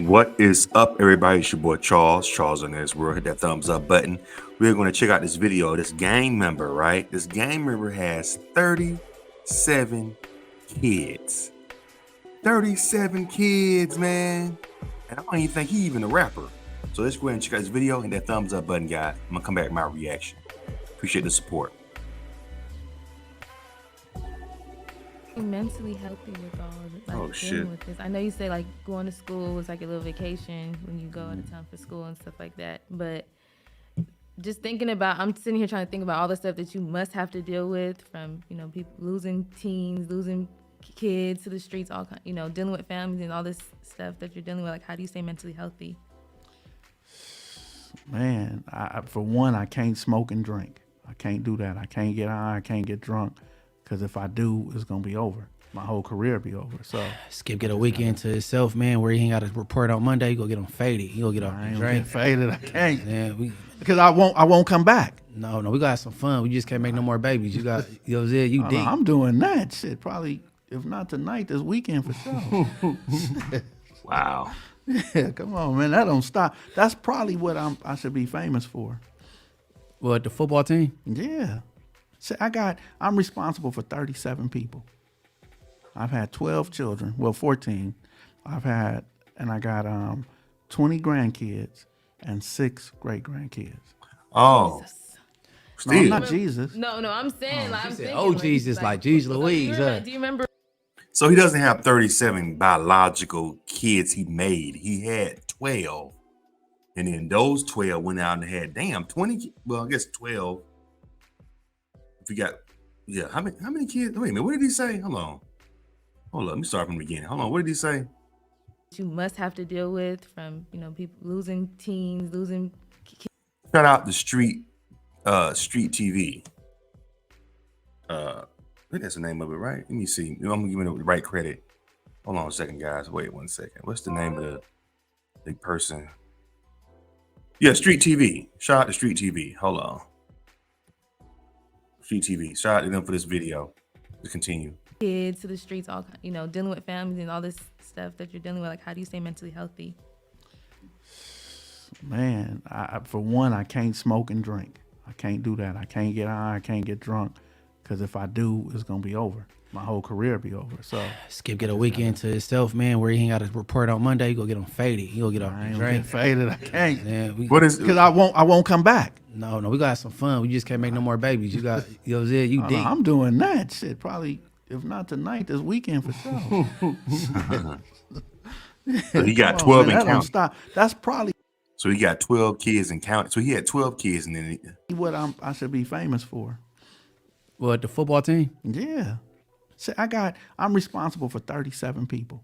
What is up, everybody? It's your boy Charles. Charles on this world. Hit that thumbs up button. We're going to check out this video. This gang member, right? This gang member has 37 kids. 37 kids, man. And I don't even think he even a rapper. So let's go ahead and check out this video and that thumbs up button, guys. I'm going to come back with my reaction. Appreciate the support. Mentally healthy with all of it, Oh, shit. with this. I know you say like going to school is like a little vacation when you go out of town for school and stuff like that, but just thinking about, I'm sitting here trying to think about all the stuff that you must have to deal with, from people losing teens, losing kids to the streets, all dealing with families and all this stuff that you're dealing with. Like, how do you stay mentally healthy? Man, for one, I can't smoke and drink. I can't do that. I can't get high. I can't get drunk. Because if I do, it's going to be over. My whole career be over. So Skip get a weekend to himself, man, where he ain't got to report on Monday. You go get him faded. He go get off I ain't drink. get faded. I can't. Yeah, Because I won't come back. No, we got some fun. We just can't make no more babies. You got, you know what I'm saying? You No, deep. I'm doing that shit probably, if not tonight, this weekend for sure. Wow. Yeah, come on, man. That don't stop. That's probably what I should be famous for. What, the football team? Yeah. See, I'm responsible for 37 people. I've had 12 children, well, 14. I got 20 grandkids and 6 great-grandkids. Oh. No, I'm Steve. not Jesus. No, I'm saying like, I'm thinking, oh, Jesus, like Jesus Louise. Do you remember? So he doesn't have 37 biological kids he made. He had 12. And then those 12 went out and had, 20, well, I guess 12. If you got, how many kids? Wait a minute, what did he say? Hold on, let me start from the beginning. Hold on, what did he say? You must have to deal with, from people losing teens, losing Shout out the street TV. I think that's the name of it, right? Let me see. I'm gonna give it the right credit. Hold on a second, guys. Wait 1 second. What's the name of the person? Yeah, Street TV. Shout out to Street TV. Hold on. Street TV. Shout out to them for this video. To continue. kids to the streets, all dealing with families and all this stuff that you're dealing with. Like, how do you stay mentally healthy? Man, for one, I can't smoke and drink. I can't do that. I can't get high. I can't get drunk. Because if I do, it's going to be over. My whole career be over. So Skip get a weekend to himself, man, where he ain't got to report on Monday. You go get him faded. He go get off I ain't drink. get faded. I can't. Yeah, What is Because I won't come back. No, we got some fun. We just can't make no more babies. You got, you know what I'm saying? You No, deep. I'm doing that shit probably, if not tonight, this weekend for sure. So he got Come 12 on, man, and that don't counting. stop. That's probably So he got 12 kids and counting. So he had 12 kids and then what I should be famous for. What, the football team? Yeah. See, I'm responsible for 37 people.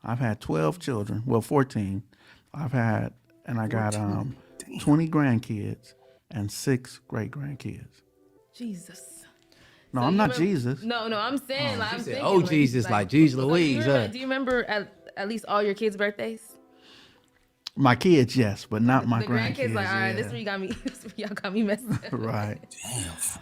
I've had 12 children, well, 14. I got 20 grandkids and 6 great-grandkids. Jesus. No, So I'm you not remember- Jesus. No, I'm saying like, I'm said, thinking, oh, like, Jesus, like Jesus Louise. Do you remember at least all your kids' birthdays? My kids, yes, but not my The grandkids. like, all right, this yeah. is where you got me. This is where y'all got me messed up. Right.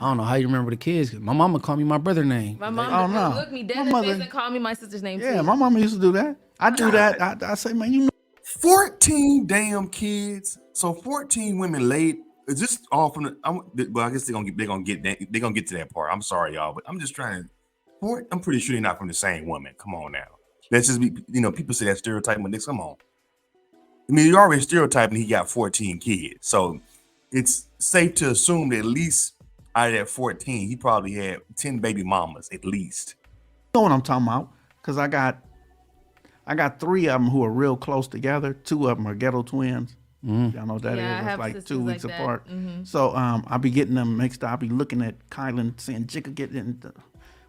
I don't know how you remember the kids. My mama called me my brother name. My mom Oh, no. looked me dead My in the mother- face and called me my sister's name Yeah, too. my mama used to do that. I do that. I say, man, you know. 14 damn kids. So 14 women laid. Is this all from the? Well, I guess they're gonna get to that part. I'm sorry, y'all, but I'm just trying to. I'm pretty sure they're not from the same woman. Come on now. Let's just be. People say that stereotype, but come on. I mean, you're already stereotyping. He got 14 kids, so it's safe to assume that at least out of that 14, he probably had 10 baby mamas at least. You know what I'm talking about? Because I got 3 of them who are real close together. 2 of them are Ghetto Twins. Y'all know what that is? Yeah, I It's have like sisters 2 like weeks that. apart. So I'll be getting them mixed up. I'll be looking at Kylan saying, Jigga, get in.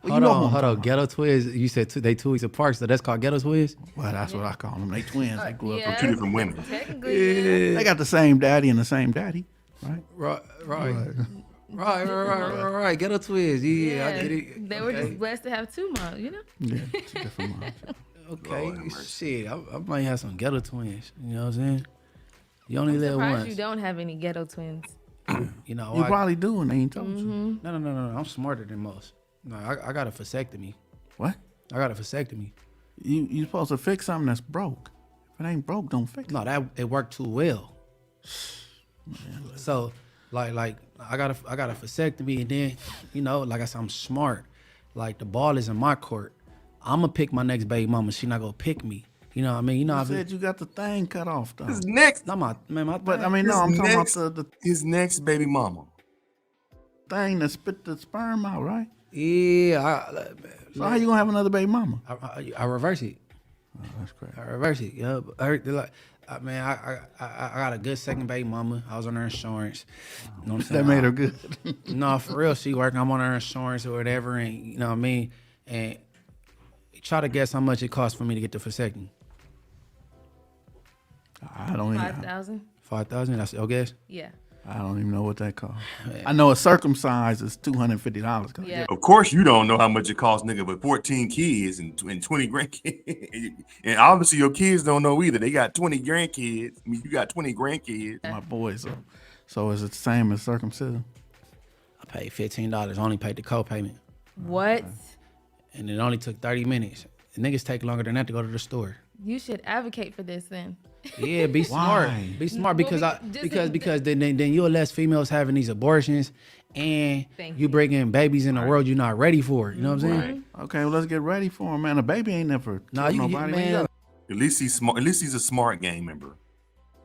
Well, Hold who I'm on. talking about. Ghetto Twins. You said they 2 weeks apart, so that's called Ghetto Twins? Well, that's what I call them. They twins. They grew up. yeah. Two different women. Technically, yeah. They got the same daddy and the same daddy, right? Right. Ghetto Twins. Yeah, I get it. They were just blessed to have 2 moms, Yeah, 2 different moms. Okay, Lord have mercy. shit. I might have some Ghetto Twins. You know what I'm saying? You only I'm live surprised once. you don't have any ghetto twins. You know, You probably do, and they ain't told you. Mm-hmm. No. I'm smarter than most. No, I got a vasectomy. What? I got a vasectomy. You supposed to fix something that's broke. If it ain't broke, don't fix it. No, that it worked too well. So, like I got a vasectomy, and then like I said, I'm smart. Like the ball is in my court. I'm gonna pick my next baby mama. She not gonna pick me. You know what I mean? You said you got the thing cut off though. His next, Not my man. But I mean, no, I'm talking about the his next baby mama. thing that spit the sperm out, right? Yeah. So how you gonna have another baby mama? I reverse it. Oh, that's crazy. I reverse it. Yeah, but I got a good second baby mama. I was on her insurance. You know what I'm saying? That made her good. No, for real, she working. I'm on her insurance or whatever, and you know what I mean. And try to guess how much it costs for me to get the vasectomy. I don't even. 5,000. 5,000. That's your guess. Yeah. I don't even know what that costs. I know a circumcised is $250. Yeah. Of course, you don't know how much it costs, nigga, with 14 kids and 20 grandkids. And obviously, your kids don't know either. They got 20 grandkids. I mean, you got 20 grandkids. My boys. So is it the same as circumcision? I paid $15. I only paid the co-payment, What? and it only took 30 minutes. The niggas take longer than that to go to the store. You should advocate for this then. Yeah, be smart. Why? Be smart because Just- because then you'll less females having these abortions, and Thank you you. bringing babies in the world you're not ready for. You know what I'm saying? Okay, well let's get ready for him, man. A baby ain't never Nah, killed you nobody. man. At least he's smart. At least he's a smart game member.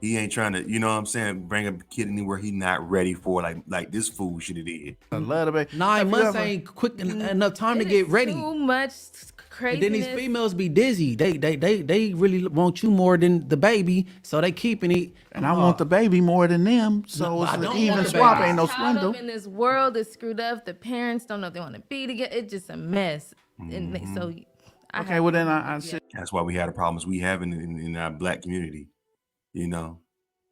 He ain't trying to, you know what I'm saying, bring a kid anywhere he not ready for, like this fool should have did. I love the baby. 9 Have you months ever- ain't quick enough time to It get is ready. Too much And craziness. then these females be dizzy. They really want you more than the baby, so they keeping it. And I want the baby more than them, so No, I it's don't an even want the swap. baby. Ain't no Caught up swindle. in this world is screwed up. The parents don't know if they want to be together. It's just a mess. And so I Okay, have- well then I should That's why we had the problems we have in our black community. You know,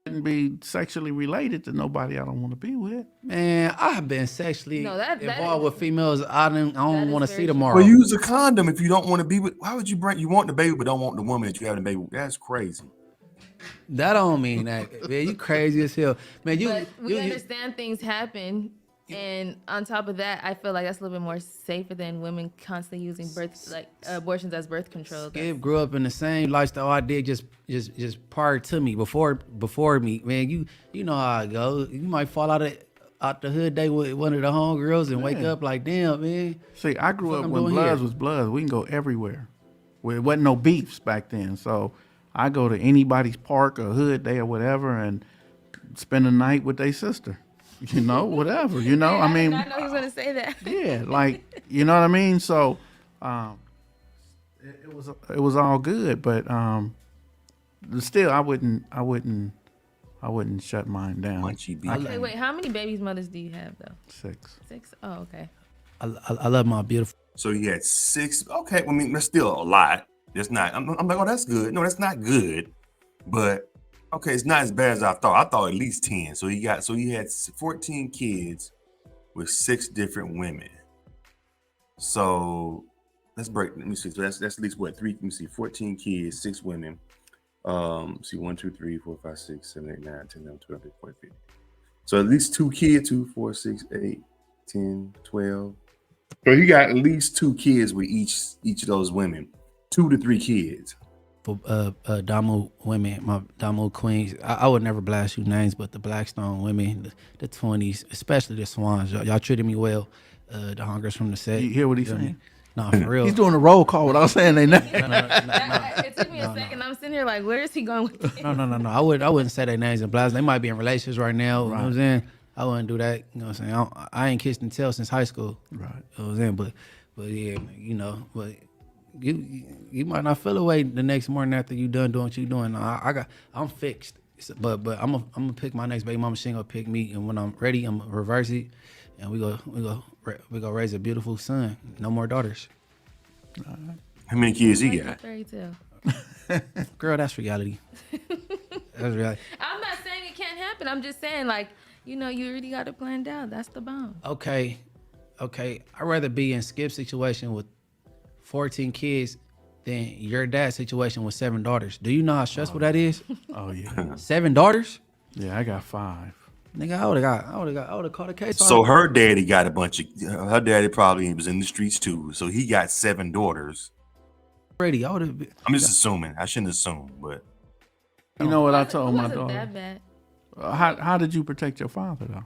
shouldn't be sexually related to nobody I don't want to be with. Man, I have been sexually No, that involved is- with females I that don't is want to very see true. tomorrow. well, use a condom if you don't want to be with. Why would you bring? You want the baby, but don't want the woman that you having the baby with? That's crazy. That don't mean that. Man, you crazy as hell. Man, But we understand things happen. And on top of that, I feel like that's a little bit more safer than women constantly using abortions as birth control. Skip grew up in the same lifestyle I did just prior to me, before me. Man, you know how it goes. You might fall out the hood day with one of the homegirls and wake up like, damn, man. See, I grew What up I'm when doing Bloods here? was Bloods. We can go everywhere. Well, it wasn't no beefs back then. So I go to anybody's park or hood day or whatever and spend the night with their sister. You know, whatever. You know, I mean, I know he was going to say that. yeah, like you know what I mean. So, it was all good, but still, I wouldn't shut mine down. Munchy beat. Okay, wait. How many babies mothers do you have, though? 6. 6? Oh, okay. I love my beautiful. So he had 6. Okay, I mean that's still a lot. That's not. I'm like, oh, that's good. No, that's not good. But okay, it's not as bad as I thought. I thought at least 10. So he had 14 kids with 6 different women. So let's break. Let me see. So that's at least what 3. Let me see. 14 kids, 6 women. See 1, 2, 3, 4, 5, 6, 7, 8, 9, 10, 11, 12, 13, 14, 15. So at least 2 kids, 2, 4, 6, 8, 10, 12. So he got at least 2 kids with each of those women. 2 to 3 kids. Damo women, my Damo queens. I would never blast you names, but the Blackstone women, the 20s, especially the Swans, y'all treated me well. The Hungers from the set. You hear what he's feel me? saying? Nah, for real. He's doing a roll call without saying their name. It took me a second. I'm sitting here like, where is he going with it? No. I wouldn't say their names and blast. They might be in relationships right now. You know what I'm saying? I wouldn't do that. You know what I'm saying? I ain't kissed and tell since high school. Right. You know what I'm saying? But yeah, you know, but you might not feel away the next morning after you done doing what you doing. I'm fixed. But I'm gonna pick my next baby mama. She ain't gonna pick me, and when I'm ready, I'm gonna reverse it, and we go raise a beautiful son. No more daughters. How many kids he Like a got? fairy tale. Girl, that's reality. That's reality. I'm not saying it can't happen. I'm just saying, like, you know, you already got it planned out. That's the bomb. Okay. I'd rather be in Skip's situation with 14 kids than your dad's situation with 7 daughters. Do you know how stressful that is? Oh yeah. 7 daughters? Yeah, I got 5. Nigga, I would have caught a case. So her daddy got a bunch of. Her daddy probably was in the streets too. So he got 7 daughters. already. I would have. I'm just assuming. I shouldn't assume, but You know what I It told my wasn't daughter? that bad. How did you protect your father though?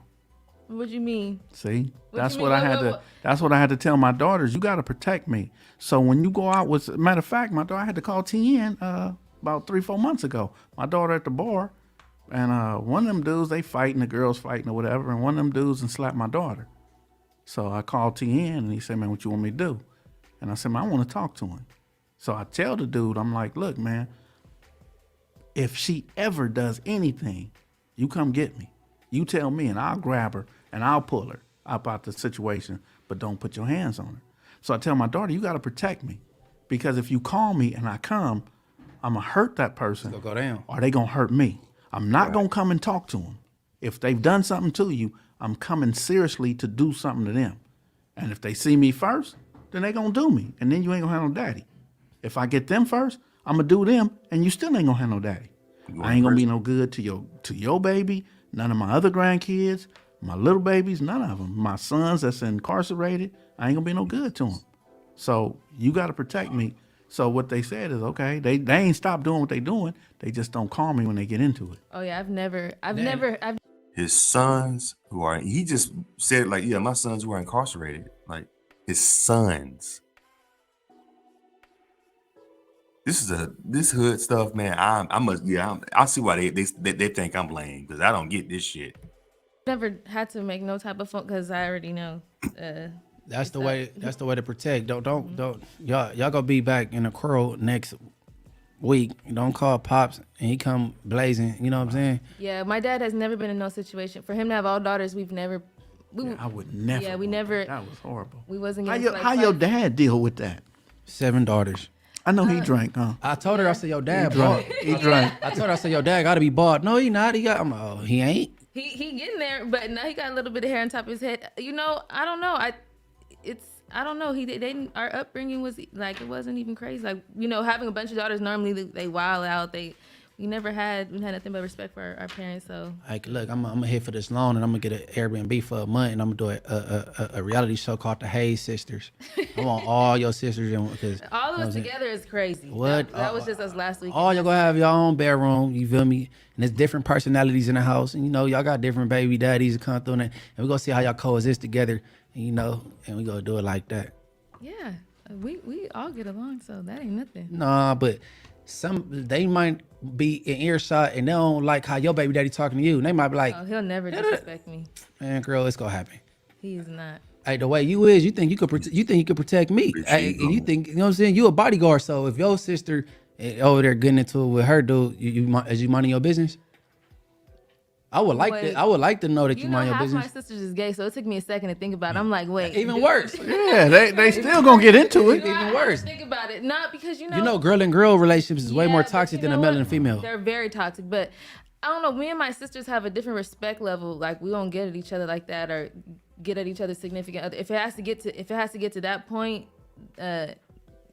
What you mean? See, What that's you what mean? I had to. That's what I had to tell my daughters. You got to protect me. So when you go out with, matter of fact, my daughter I had to call TN about 3-4 months ago. My daughter at the bar, and one of them dudes they fighting, the girls fighting or whatever, and one of them dudes and slapped my daughter. So I called TN and he said, "Man, what you want me to do?" And I said, "Man, I want to talk to him." So I tell the dude, I'm like, "Look, man, if she ever does anything, you come get me. You tell me, and I'll grab her and I'll pull her up out the situation, but don't put your hands on her." So I tell my daughter, "You got to protect me, because if you call me and I come, I'm gonna hurt that person, It's gonna go down. or they gonna hurt me. I'm not gonna come and talk to them. If they've done something to you, I'm coming seriously to do something to them. And if they see me first, then they gonna do me, and then you ain't gonna have no daddy. If I get them first, I'm gonna do them, and you still ain't gonna have no daddy. I ain't gonna be no good to your baby, none of my other grandkids, my little babies, none of them. My sons that's incarcerated, I ain't gonna be no good to them. So you got to protect me." So what they said is, okay, they ain't stopped doing what they doing. They just don't call me when they get into it. Oh yeah, I've His sons who are, he just said like, yeah, my sons who are incarcerated, like his sons. This hood stuff, man. I see why they think I'm lame, because I don't get this shit. never had to make no type of phone because I already know. That's the way. That's the way to protect. Don't y'all gonna be back in the curl next week. Don't call pops and he come blazing. You know what I'm saying? Yeah, my dad has never been in no situation. For him to have all daughters, we've never. I would never. Yeah, we want never. that. That was horrible. We wasn't. How Getting your, like how your fight. dad deal with that? 7 daughters. I know he drank, huh? I told her, I said, "Your dad He bald." drank. He drank. I told her, I said, "Your dad got to be bald." No, he not. He got. I'm like, "Oh, he ain't." He getting there, but now he got a little bit of hair on top of his head. You know, I don't know. I don't know. Our upbringing was like, it wasn't even crazy. Like, you know, having a bunch of daughters, normally they wild out. We had nothing but respect for our parents. So Like, look, I'm gonna hit for this loan, and I'm gonna get an Airbnb for a month, and I'm gonna do a reality show called The Hayes Sisters. I want all your sisters in, because all of us together is crazy. What? That was just us last week. all y'all gonna have your own bedroom. You feel me? And there's different personalities in the house, and you know y'all got different baby daddies that come through, and we gonna see how y'all coexist together. And, you know, and we gonna do it like that. Yeah, we all get along, so that ain't nothing. Nah, but they might be in earshot and they don't like how your baby daddy talking to you. And they might be like, Oh, he'll never disrespect me. "Man, girl, it's gonna happen." He's not. Hey, the way you is, you think you could protect me. Hey, and you think, you know what I'm saying? You a bodyguard. So if your sister over there getting into it with her dude, is you minding your business? I would like to know that you You know, mind your half business. my sisters is gay, so it took me a second to think about it. I'm like, wait. Even worse. Yeah, they still gonna get into it. You know, I even had to worse. Think about it, not because You know, girl and girl relationships is way Yeah, more but toxic you than a know male what? and a female. They're very toxic, but I don't know. Me and my sisters have a different respect level. Like, we don't get at each other like that, or get at each other's significant other. If it has to get to that point,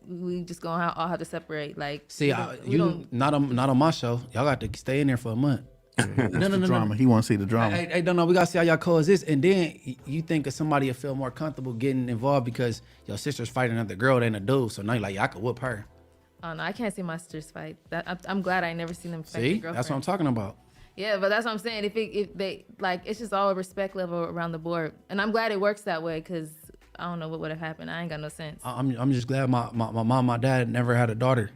we just gonna all have to separate. Like, See, not on my show. Y'all got to stay in there for a month. No, drama. He want to see the drama. Hey, don't know. We gotta see how y'all coexist, and then you think that somebody will feel more comfortable getting involved because your sister's fighting another girl than a dude. So now you're like, I could whoop her. Oh no, I can't see my sisters fight. I'm glad I never seen them fight. See, their that's what I'm girlfriends. talking about. Yeah, but that's what I'm saying. If they like, it's just all a respect level around the board, and I'm glad it works that way, because I don't know what would have happened. I ain't got no sense. I'm just glad my mom, my dad never had a daughter.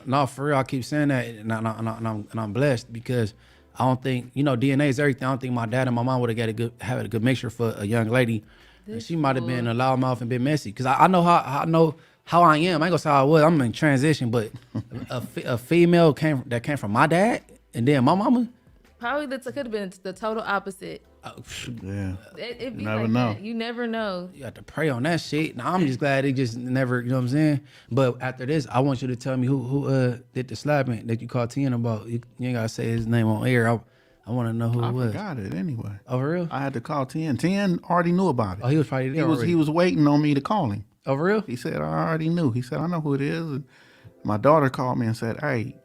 No, for real, I keep saying that, and I'm blessed, because I don't think, you know, DNA is everything. I don't think my dad and my mom would have had a good mixture for a young lady. And she might have been a loudmouth and been messy, because I know how I am. I ain't gonna say how I was. I'm in transition, but a female that came from my dad and then my mama. Probably could have been the total opposite. Yeah. It'd be Never like know. that. You never know. You have to pray on that shit. Now I'm just glad it just never, you know what I'm saying? But after this, I want you to tell me who did the slapping that you called Tien about. You ain't gotta say his name on air. I want to know who I it was. forgot it anyway. Oh, for real? I had to call 10. 10 already knew about it. Oh, he was probably there already. He was waiting on me to call him. Oh, for real? He said, I already knew. He said, I know who it is. And my daughter called me and said, hey,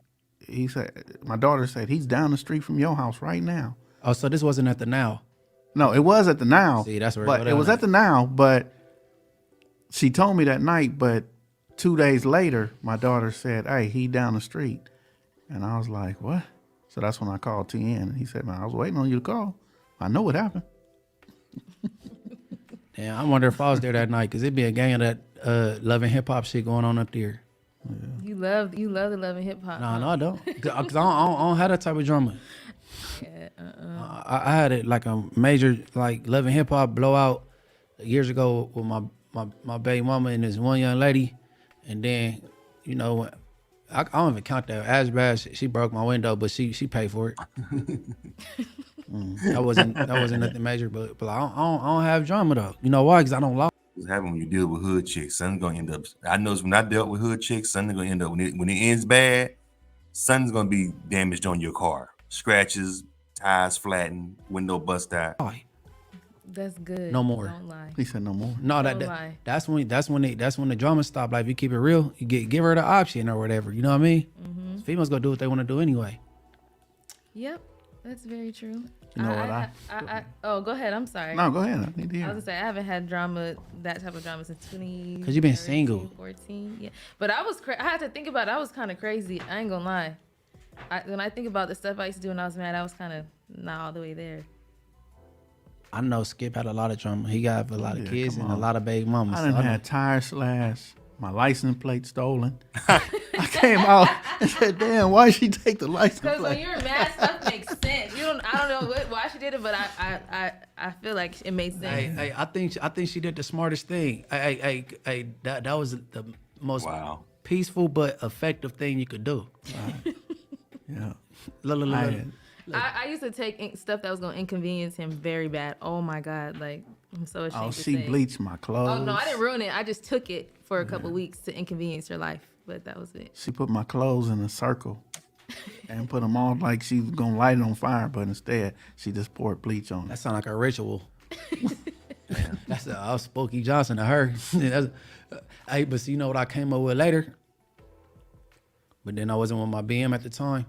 my daughter said, he's down the street from your house right now. Oh, so this wasn't at the Now. No, it was at the Now. See, that's where But it was at the Now, but she told me that night, but 2 days later, my daughter said, hey, he down the street. And I was like, what? So that's when I called TN, and he said, man, I was waiting on you to call. I know what happened. Yeah, I wonder if I was there that night, because it'd be a gang of that Love and Hip Hop shit going on up there. You love the Love and Hip Hop. No, I don't. Because I don't have that type of drama. Yeah, I had it like a major like Love and Hip Hop blowout years ago with my baby mama and this one young lady, and then I don't even count that as bad. She broke my window, but she paid for it. That wasn't nothing major, but I don't have drama though. You know why? Because I don't lie. What's happening when you deal with hood chicks? Something's gonna end up. I know when I dealt with hood chicks, something's gonna end up when it ends bad. Something's gonna be damaged on your car. Scratches, tires flattened, window bust out. that's good. No more. Don't lie. He said no more. No, Don't lie. that's when the drama stop. Like if you keep it real, you give her the option or whatever. You know what I mean? Mm-hmm. Females gonna do what they want to do anyway. Yep, that's very true. You know what oh, go ahead. I'm sorry. No, go ahead. I need to I hear. was gonna say I haven't had that type of drama since 20. 'Cause you've been single. 14. Yeah, but I had to think about it. I was kind of crazy. I ain't gonna lie. When I think about the stuff I used to do when I was mad, I was kind of not all the way there. I know Skip had a lot of drama. He got a lot of kids and a lot of baby mamas. I done had tire slash, my license plate stolen. I came out and said, damn, why she take the license Because when plate? you're mad, stuff makes sense. I don't know why she did it, but I feel like it made sense. Hey, I think she did the smartest thing. That was the most peaceful but effective thing you could do. Yeah. I used to take stuff that was gonna inconvenience him very bad. Oh my God, like I'm so ashamed. to she say. bleached my clothes. Oh no, I didn't ruin it. I just took it for a couple weeks to inconvenience her life, but that was it. She put my clothes in a circle and put them all like she was gonna light it on fire, but instead she just poured bleach on That it. sounds like a ritual. That's I was Spooky Johnson to her. Hey, but see, you know what I came up with later? But then I wasn't with my BM at the time.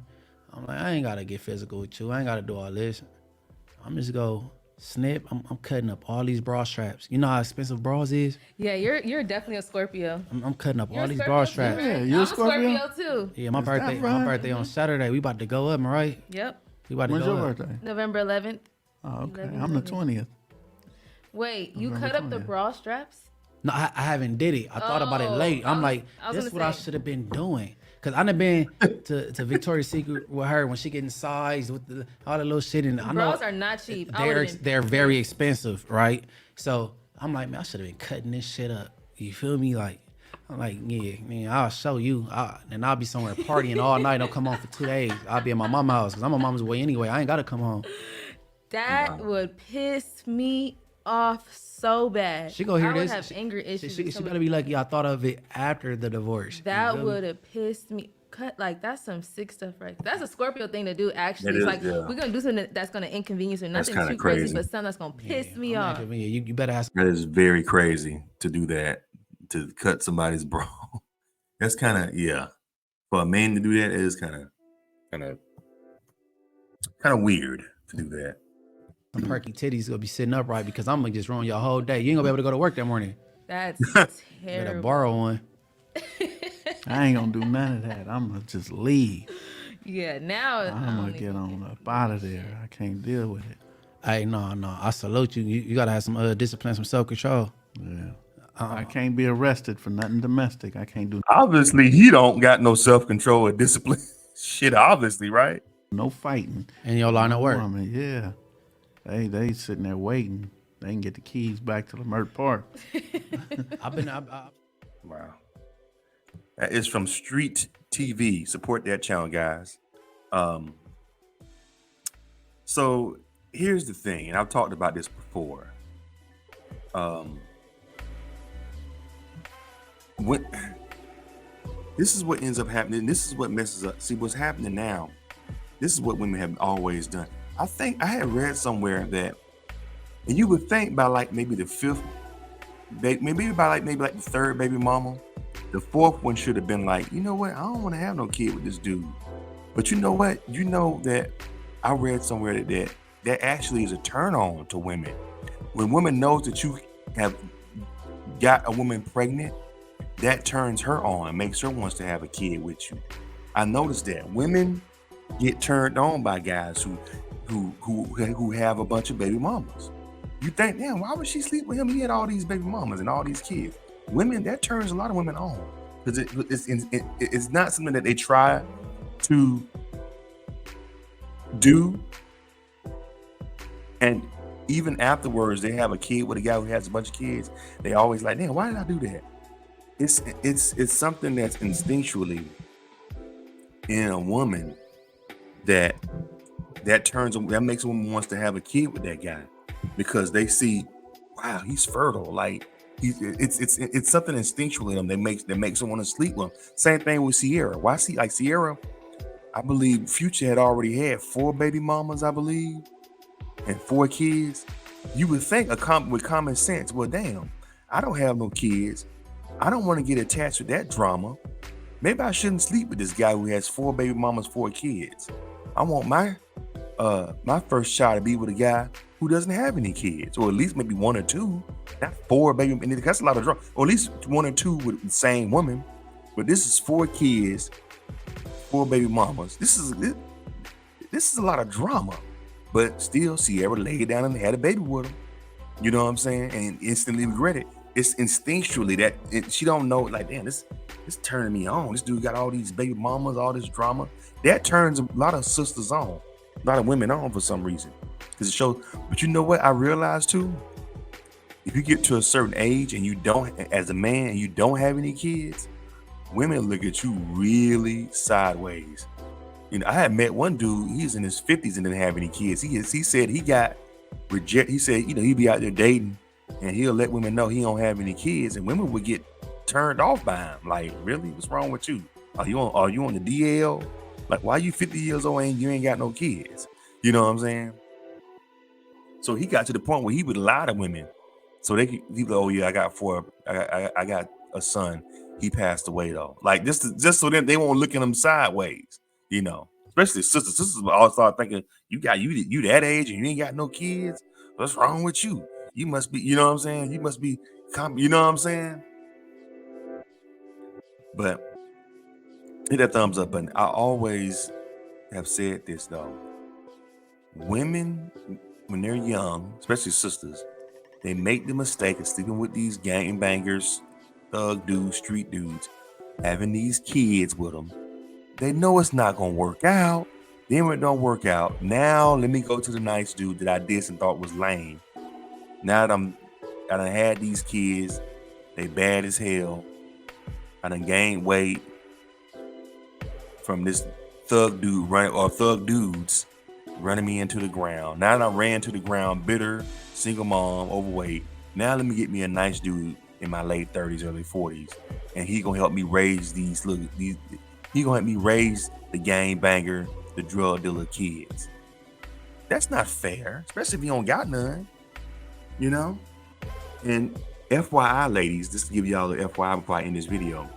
I'm like, I ain't gotta get physical with you. I ain't gotta do all this. I'm just go snip. I'm cutting up all these bra straps. You know how expensive bras is? Yeah, you're definitely a Scorpio. I'm cutting up You're all a these Scorpio bra too, straps. right? Yeah, you're a I'm a Scorpio? Scorpio too. Yeah, my Is that birthday right? on Saturday. We about to go up, right? Yep. We about to When's go your up. birthday? November 11th. Oh, okay. 11, I'm the 11. 20th. Wait, you November cut up the 20th. bra straps? No, I haven't did it. I thought about it late. I'm like, I was this is what I gonna say. should have been doing. Cause I done been to Victoria's Secret with her when she getting sized with all the little shit, and I know Bras are not cheap. I would've been- they're very expensive, right? So I'm like, man, I should have been cutting this shit up. You feel me? Like, I'm like, yeah, man, I'll show you. And I'll be somewhere partying all night. Don't come home for 2 days. I'll be at my mama's house because I'm on mama's way anyway. I ain't gotta come home. That would piss me off so bad. She gonna hear I would this. have anger issues. She with some better of- be like, yeah, I thought of it after the divorce. You That feel me? would have pissed me. Like that's some sick stuff, right? That's a Scorpio thing to do. Actually, It it's is, like yeah. we're gonna do something that's gonna inconvenience her. That's Nothing kinda too crazy, crazy. but something that's gonna piss me I'm off. not giving you better have That is very crazy to do that, to cut somebody's bra. That's kind of For a man to do that, it is kind of weird to do that. some perky titties gonna be sitting upright because I'm gonna just ruin your whole day. You ain't gonna be able to go to work that morning. That's Better terrible. borrow one. I ain't gonna do none of that. I'm gonna just leave. Yeah, now I'm gonna get on up out of there. I can't deal with it. Hey, no, I salute you. You gotta have some discipline, some self control. Yeah. I can't be arrested for nothing domestic. I can't do Obviously, he don't got no self-control or discipline. Shit, obviously, right? no fighting. In your line of work. Woman, yeah. They sitting there waiting. They can get the keys back to Lamert Park. Wow. That is from Street TV. Support that channel, guys. So here's the thing, and I've talked about this before. When this is what ends up happening, this is what messes up. See what's happening now. This is what women have always done. I think I had read somewhere that, and you would think by like maybe the fifth, maybe the third baby mama, the fourth one should have been like, you know what? I don't want to have no kid with this dude. But you know what? You know that I read somewhere that actually is a turn on to women. When women knows that you have got a woman pregnant, that turns her on, makes her wants to have a kid with you. I noticed that women get turned on by guys who have a bunch of baby mamas. You think, damn, why would she sleep with him? He had all these baby mamas and all these kids. Women, that turns a lot of women on because it's not something that they try to do, and even afterwards, they have a kid with a guy who has a bunch of kids. They always like, damn, why did I do that? It's something that's instinctually in a woman that makes a woman wants to have a kid with that guy because they see, wow, he's fertile. Like it's something instinctual in them that makes them want to sleep with him. Same thing with Sierra. Why see like Sierra? I believe Future had already had 4 baby mamas, I believe, and 4 kids. You would think with common sense, well, damn, I don't have no kids. I don't want to get attached with that drama. Maybe I shouldn't sleep with this guy who has 4 baby mamas, 4 kids. I want my first shot to be with a guy who doesn't have any kids, or at least maybe 1 or 2, not 4 baby. And that's a lot of drama. Or at least 1 or 2 with the same woman. But this is 4 kids, 4 baby mamas. This is a lot of drama. But still, Sierra laid down and had a baby with him. You know what I'm saying? And instantly regret it. It's instinctually that she don't know, like, damn, this turning me on. This dude got all these baby mamas, all this drama. That turns a lot of sisters on, a lot of women on for some reason. Because it shows, but you know what I realized too? If you get to a certain age and you don't, as a man, you don't have any kids, women look at you really sideways. You know, I had met one dude, he's in his 50s and didn't have any kids. He said he got rejected. He said, you know, he'd be out there dating and he'll let women know he don't have any kids, and women would get turned off by him. Like, really? What's wrong with you? Are you on the DL? Like, why you 50 years old and you ain't got no kids? You know what I'm saying? So he got to the point where he would lie to women. So he'd be like, oh yeah, I got a son. He passed away though. Like just so then they won't look at him sideways, you know. Especially sisters. Sisters will all start thinking, you that age and you ain't got no kids. What's wrong with you? You must be, you know what I'm saying? You must be, you know what I'm saying? But hit that thumbs up button. I always have said this though. Women, when they're young, especially sisters, they make the mistake of sleeping with these gangbangers, thug dudes, street dudes, having these kids with them. They know it's not gonna work out. Then when it don't work out, now let me go to the nice dude that I did and thought was lame. Now that I done had these kids, they bad as hell. I done gained weight from this thug dude thug dudes running me into the ground. Now that I ran to the ground, bitter, single mom, overweight. Now let me get me a nice dude in my late 30s, early 40s, and he gonna help me raise he gonna help me raise the gang banger, the drug dealer kids. That's not fair, especially if you don't got none, you know? And FYI, ladies, just to give y'all the FYI before I end this video,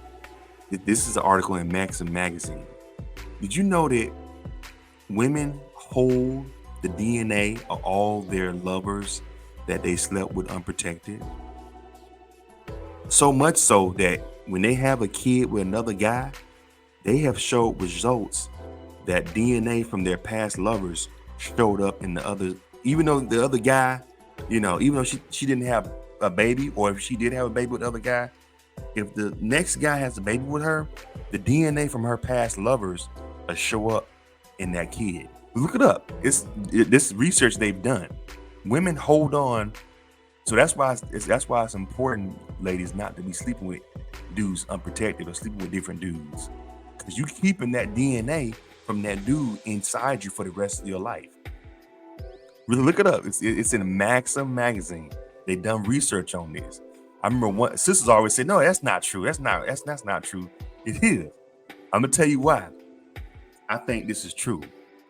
this is an article in Maxim magazine. Did you know that women hold the DNA of all their lovers that they slept with unprotected? So much so that when they have a kid with another guy, they have showed results that DNA from their past lovers showed up in the other, even though the other guy, you know, even though she didn't have a baby, or if she did have a baby with the other guy, if the next guy has a baby with her, the DNA from her past lovers will show up in that kid. Look it up. This research they've done. Women hold on. So that's why it's important, ladies, not to be sleeping with dudes unprotected or sleeping with different dudes, because you keeping that DNA from that dude inside you for the rest of your life. Really look it up. It's in Maxim magazine. They done research on this. I remember one sisters always said, no, that's not true. That's not true. It is. I'm gonna tell you why. I think this is true.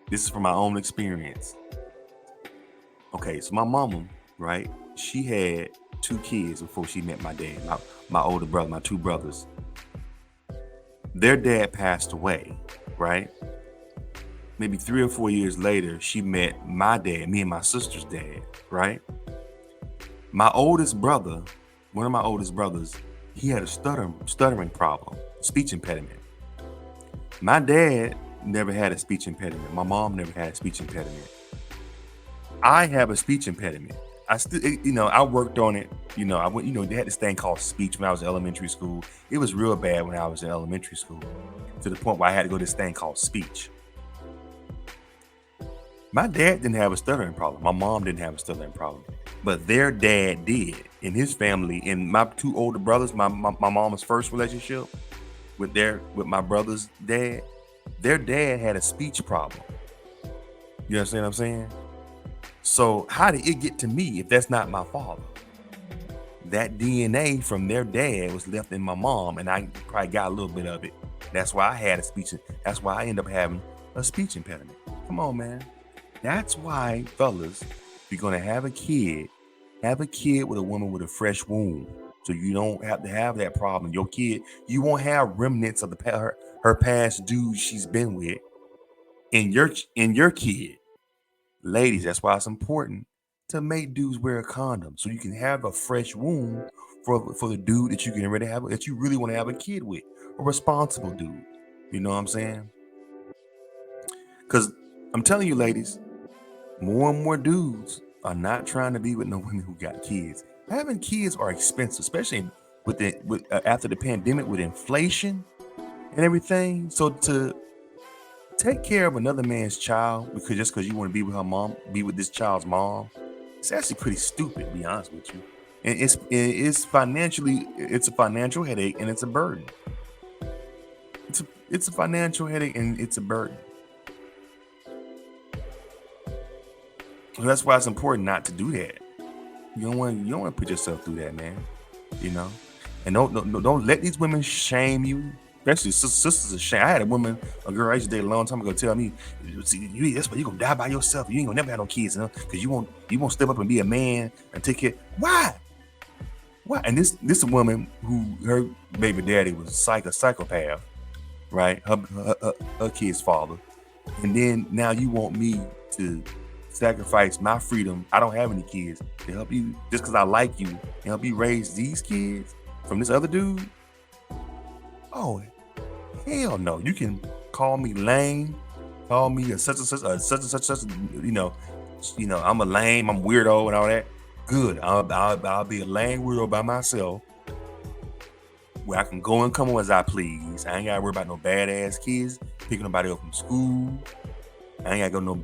This is from my own experience. Okay, so my mama, right? She had 2 kids before she met my dad, my older brother, my 2 brothers. Their dad passed away, right? Maybe 3 or 4 years later, she met my dad, me and my sister's dad, right? My oldest brother, one of my oldest brothers, he had a stuttering problem, speech impediment. My dad never had a speech impediment. My mom never had a speech impediment. I have a speech impediment. I still, I worked on it. I went, they had this thing called speech when I was in elementary school. It was real bad when I was in elementary school, to the point where I had to go to this thing called speech. My dad didn't have a stuttering problem. My mom didn't have a stuttering problem, but their dad did. In his family, and my two older brothers, my mom's first relationship with my brother's dad, their dad had a speech problem. You understand what I'm saying? So how did it get to me if that's not my father? That DNA from their dad was left in my mom, and I probably got a little bit of it. That's why I had a speech. That's why I ended up having a speech impediment. Come on, man. That's why, fellas, if you're gonna have a kid with a woman with a fresh womb, so you don't have to have that problem. Your kid, you won't have remnants of her past dudes she's been with in your kid. Ladies, that's why it's important to make dudes wear a condom, so you can have a fresh womb for the dude that you can already have, that you really want to have a kid with, a responsible dude. You know what I'm saying? Because I'm telling you, ladies, more and more dudes are not trying to be with no women who got kids. Having kids are expensive, especially with after the pandemic, with inflation and everything. So to take care of another man's child because you want to be with her mom, be with this child's mom, it's actually pretty stupid, to be honest with you. And it's a financial headache, and it's a burden. It's a financial headache, and it's a burden. So that's why it's important not to do that. You don't want to put yourself through that, man. And don't let these women shame you. Especially sisters are shame. I had a girl I used to date a long time ago, tell me, "See, that's why you're gonna die by yourself. You ain't gonna never have no kids, because you won't step up and be a man and take care." Why? And this a woman who her baby daddy was a psychopath, right? Her kid's father, and then now you want me to sacrifice my freedom. I don't have any kids to help you just because I like you and help you raise these kids from this other dude. Oh, hell no. You can call me lame, call me a such and such, I'm a lame, I'm weirdo and all that. Good. I'll be a lame weirdo by myself, where I can go and come on as I please. I ain't gotta worry about no badass kids picking nobody up from school. I ain't gotta go no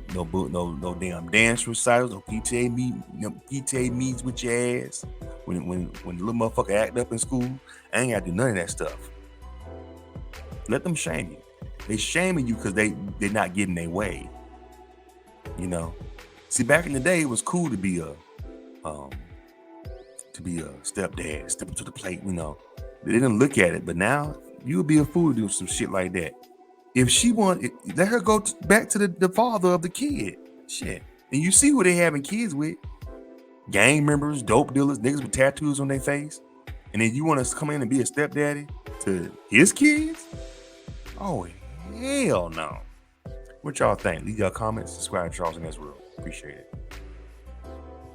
damn dance recitals, no PTA meetings with your ass. When the little motherfucker act up in school, I ain't gotta do none of that stuff. Let them shame you. They shaming you because they're not getting their way. See, back in the day, it was cool to be a stepdad, step up to the plate. They didn't look at it, but now you would be a fool to do some shit like that. If she let her go back to the father of the kid. Shit. And you see who they having kids with. Gang members, dope dealers, niggas with tattoos on their face. And then you want us to come in and be a stepdaddy to his kids? Oh, hell no. What y'all think? Leave your comments, subscribe to Charles in this world. Appreciate it.